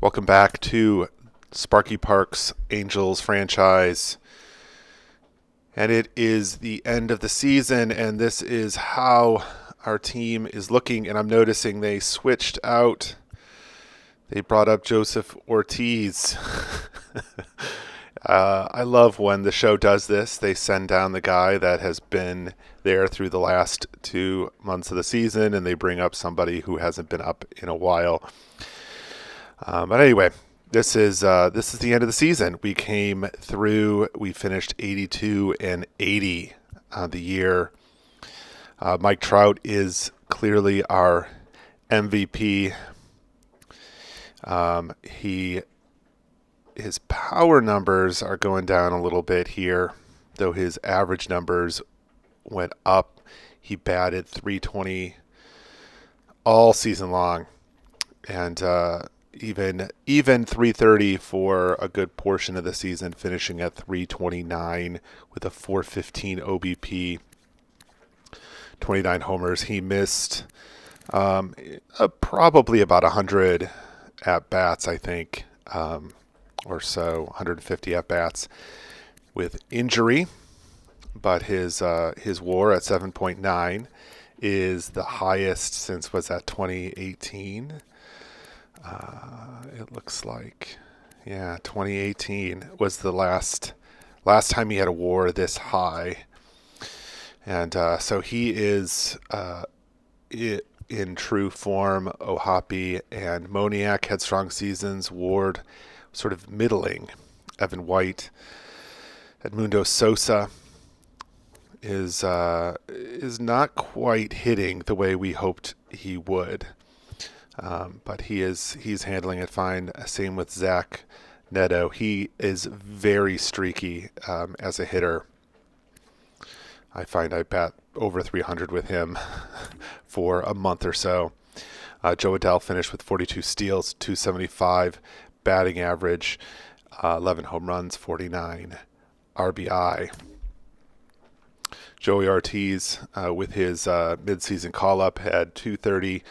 Welcome back to Sparky Park's Angels franchise. And it is the end of the season, and this is how our team is looking. And I'm noticing they switched out. They brought up Joseph Ortiz. I love when the show does this. They send down the guy that has been there through the last 2 months of the season, and they bring up somebody who hasn't been up in a while. But anyway, this is the end of the season. We came through. We finished 82-80 on the year. Mike Trout is clearly our MVP. His power numbers are going down a little bit here, though his average numbers went up. He batted .320 all season long, and even .330 for a good portion of the season, finishing at .329 with a .415 OBP, 29 homers. He missed probably about 100 at bats, I think, or so, 150 at bats with injury. But his WAR at 7.9 is the highest since, was that 2018? It looks like, 2018 was the last time he had a WAR this high, and so he is in true form. Ohapi and Moniak had strong seasons. Ward sort of middling. Evan White, Edmundo Sosa is not quite hitting the way we hoped he would. But he's handling it fine. Same with Zach Neto. He is very streaky as a hitter. I find I bat over 300 with him for a month or so. Joe Adell finished with 42 steals, 275 batting average, 11 home runs, 49 RBI. Joey Ortiz, with his midseason call-up, had 230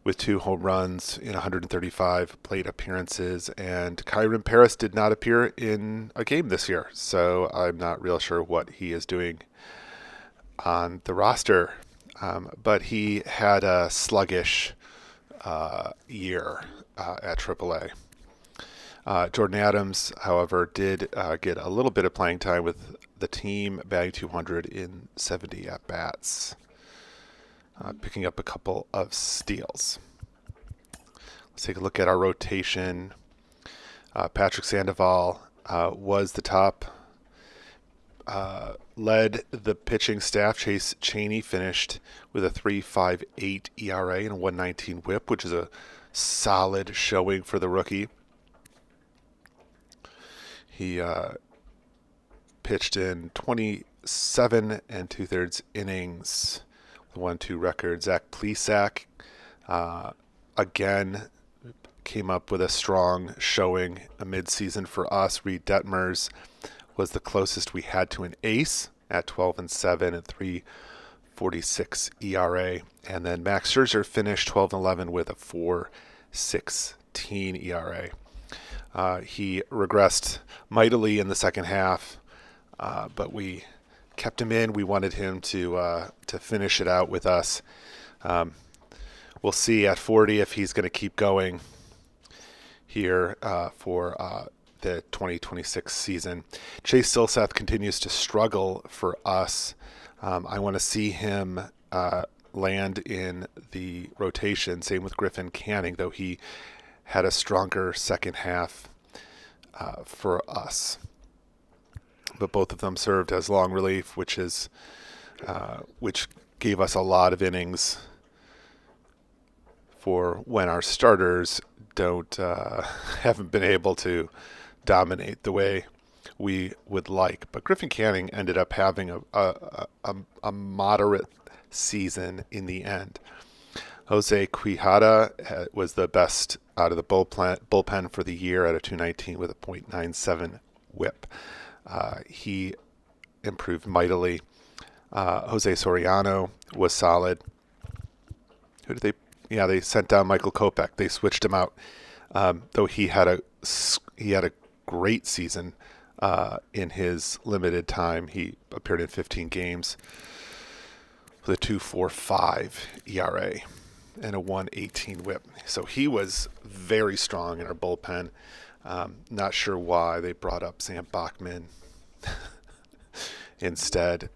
with 2 home runs in 135 plate appearances, and Kyron Paris did not appear in a game this year, so I'm not real sure what he is doing on the roster. But he had a sluggish year at AAA. Jordan Adams, however, did get a little bit of playing time with the team, batting .200 in 70 at-bats. Picking up a couple of steals. Let's take a look at our rotation. Patrick Sandoval was the top, led the pitching staff. Chase Chaney finished with a 3.58 ERA and a 1.19 WHIP, which is a solid showing for the rookie. He pitched in 27 2/3 innings. 1-2 record. Zach Plesac again came up with a strong showing a mid-season for us. Reed Detmers was the closest we had to an ace at 12-7 and 3.46 ERA, and then Max Scherzer finished 12-11 with a 4.16 ERA. He regressed mightily in the second half, but we kept him in. We wanted him to finish it out with us. We'll see at 40 if he's going to keep going here for the 2026 season. Chase Silseth continues to struggle for us. I want to see him land in the rotation. Same with Griffin Canning, though he had a stronger second half for us. But both of them served as long relief, which gave us a lot of innings for when our starters haven't been able to dominate the way we would like. But Griffin Canning ended up having a moderate season in the end. Jose Quijada was the best out of the bullpen for the year at a 2.19 with a .97 WHIP. He improved mightily. Jose Soriano was solid. Who did they? Yeah, they sent down Michael Kopech. They switched him out. though he had a great season in his limited time. He appeared in 15 games with a 2.45 ERA and a 1.18 WHIP. So he was very strong in our bullpen. Not sure why they brought up Sam Bachman instead.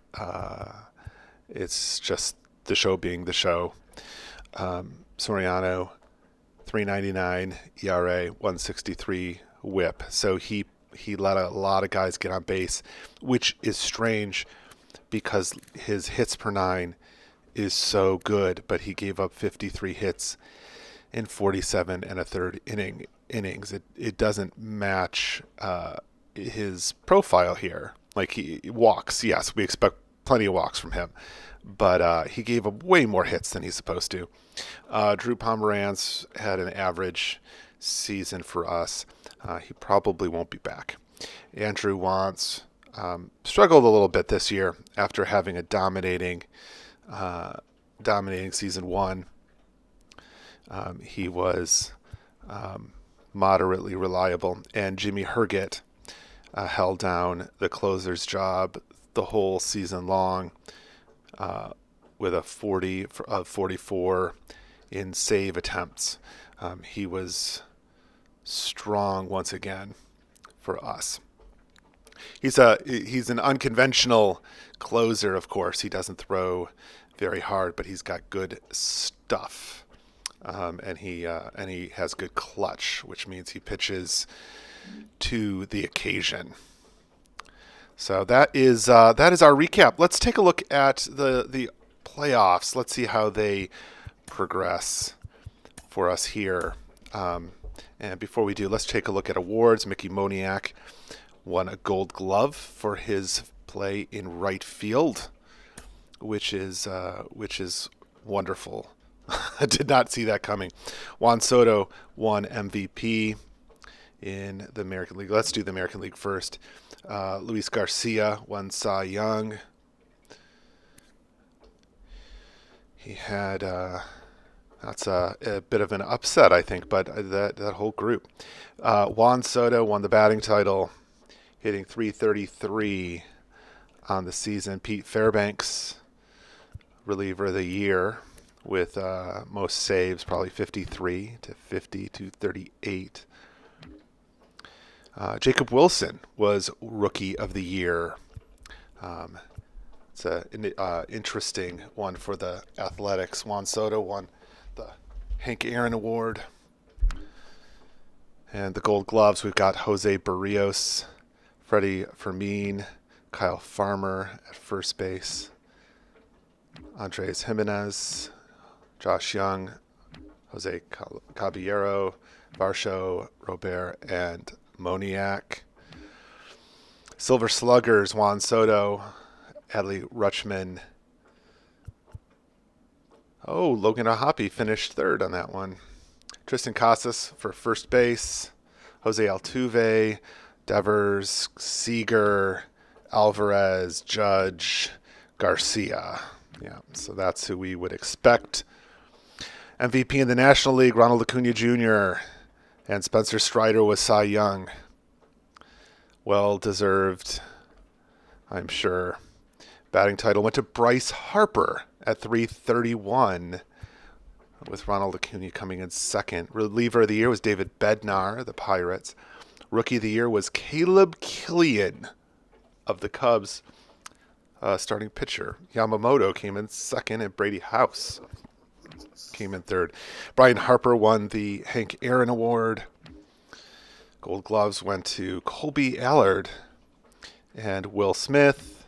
It's just the show being the show. Soriano, 3.99 ERA, 1.63 WHIP. So he let a lot of guys get on base, which is strange because his hits per nine is so good, but he gave up 53 hits in 47 and a third innings. It doesn't match his profile here. Like, he walks, yes, we expect plenty of walks from him, but he gave up way more hits than he's supposed to. Drew Pomeranz had an average season for us. He probably won't be back. Andrew Wantz struggled a little bit this year after having a dominating season one. He was moderately reliable, and Jimmy Herget held down the closer's job the whole season long with a 44 in save attempts. He was strong once again for us. He's an unconventional closer, of course. He doesn't throw very hard, but he's got good stuff, and he has good clutch, which means he pitches to the occasion. So that is our recap. Let's take a look at the playoffs. Let's see how they progress for us here. And before we do, let's take a look at awards. Mickey Moniak won a Gold Glove for his play in right field, which is wonderful. I did not see that coming. Juan Soto won MVP in the American League. Let's do the American League first. Luis Garcia won Cy Young. He had that's a bit of an upset, I think, but that whole group. Juan Soto won the batting title, hitting .333 on the season. Pete Fairbanks, reliever of the year, with most saves, probably 53 to 50 to 38. Jacob Wilson was Rookie of the Year. It's an interesting one for the Athletics. Juan Soto won the Hank Aaron Award. And the Gold Gloves, we've got Jose Barrios, Freddie Fermin, Kyle Farmer at first base, Andres Jimenez, Josh Young, Jose Caballero, Varsho, Robert, and Moniak. Silver Sluggers, Juan Soto, Adley Rutschman. Oh, Logan O'Hoppe finished third on that one. Tristan Casas for first base, Jose Altuve, Devers, Seager, Alvarez, Judge, Garcia. Yeah, so that's who we would expect. MVP in the National League, Ronald Acuna Jr., and Spencer Strider was Cy Young. Well deserved, I'm sure. Batting title went to Bryce Harper at .331, with Ronald Acuna coming in second. Reliever of the year was David Bednar, the Pirates. Rookie of the year was Caleb Killian of the Cubs. Starting pitcher Yamamoto came in second, and Brady House came in third. Brian Harper won the Hank Aaron Award. Gold Gloves went to Colby Allard and Will Smith,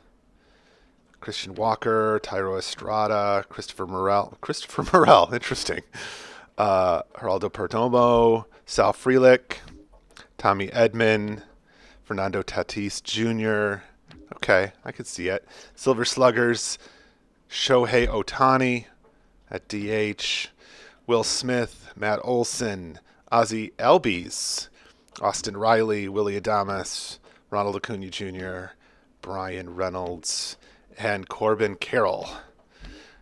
Christian Walker, Tyro Estrada, Christopher Morel, interesting. Geraldo Perdomo, Sal Frelick, Tommy Edman, Fernando Tatis Jr. Okay, I could see it. Silver Sluggers, Shohei Ohtani at DH, Will Smith, Matt Olson, Ozzie Albies, Austin Riley, Willie Adames, Ronald Acuna Jr., Brian Reynolds, and Corbin Carroll.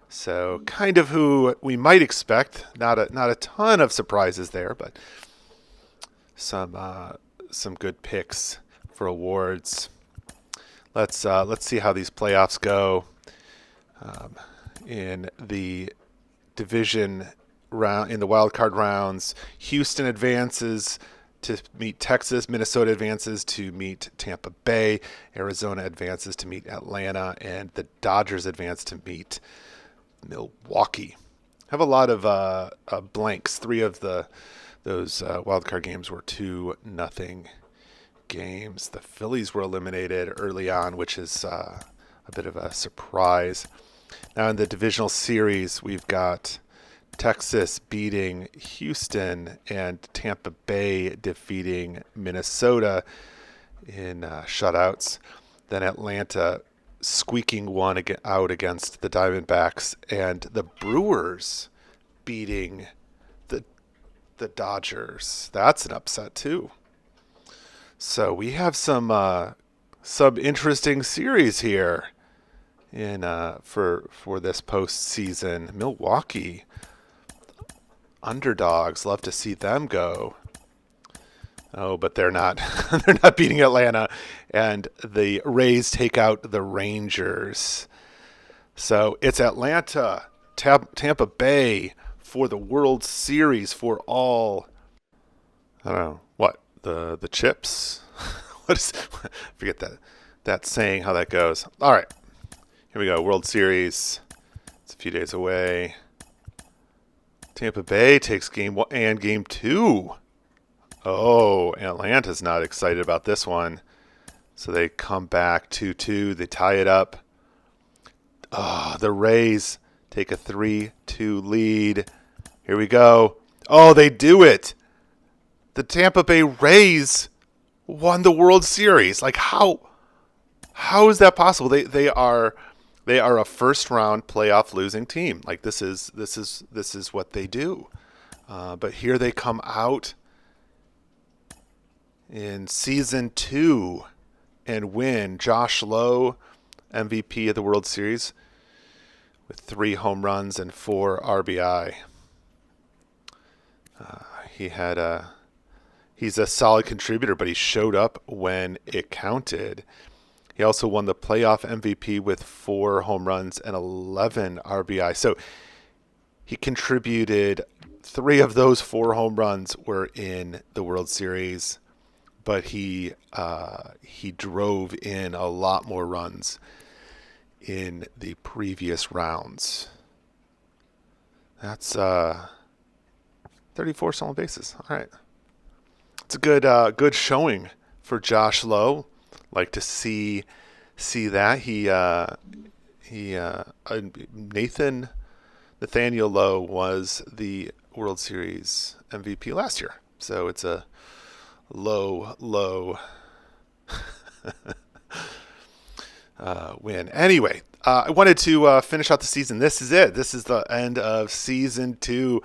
So kind of who we might expect. Not a ton of surprises there, but some good picks for awards. Let's see how these playoffs go. In the division round, in the wild card rounds, Houston advances to meet Texas, Minnesota advances to meet Tampa Bay, Arizona advances to meet Atlanta, and the Dodgers advance to meet Milwaukee. Have a lot of blanks. Three of those wild card games were 2-0 games. The Phillies were eliminated early on, which is a bit of a surprise. Now in the divisional series, we've got Texas beating Houston and Tampa Bay defeating Minnesota in shutouts. Then Atlanta squeaking one out against the Diamondbacks, and the Brewers beating the Dodgers. That's an upset too. So we have some interesting series here in for this postseason. Milwaukee underdogs, love to see them go. Oh, but they're not. They're not beating Atlanta, and the Rays take out the Rangers. So it's Atlanta, Tampa Bay for the World Series for all. I don't know what the chips. What is? Forget that saying, how that goes. All right, here we go. World Series. It's a few days away. Tampa Bay takes game 1 and game 2. Oh, Atlanta's not excited about this one. So they come back 2-2. They tie it up. Oh, the Rays take a 3-2 lead. Here we go. Oh, they do it. The Tampa Bay Rays won the World Series. Like how is that possible? They are a first round playoff losing team. Like this is what they do. But here they come out in season 2 and win. Josh Lowe, MVP of the World Series, with 3 home runs and 4 RBI. He's a solid contributor, but he showed up when it counted. He also won the playoff MVP with 4 home runs and 11 RBI. So he contributed. 3 of those 4 home runs were in the World Series, but he drove in a lot more runs in the previous rounds. That's 34 stolen bases. All right, it's a good showing for Josh Lowe. Like to see that Nathaniel Lowe was the World Series MVP last year. So it's a low win. Anyway, I wanted to finish out the season. This is it. This is the end of season 2.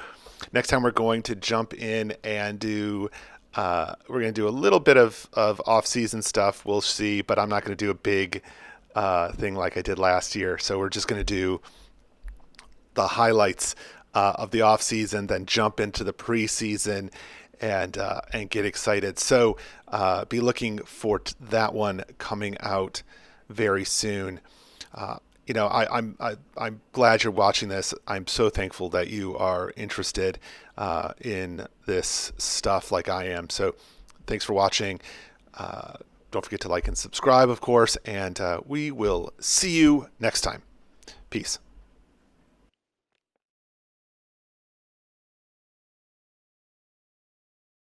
Next time we're going to jump in and do we're going to do a little bit of off-season stuff. We'll see, but I'm not going to do a big thing like I did last year. So we're just going to do the highlights of the off-season, then jump into the preseason and get excited. So be looking for that one coming out very soon. I'm glad you're watching this. I'm so thankful that you are interested in this stuff like I am. So thanks for watching. Don't forget to like and subscribe, of course, and we will see you next time. Peace.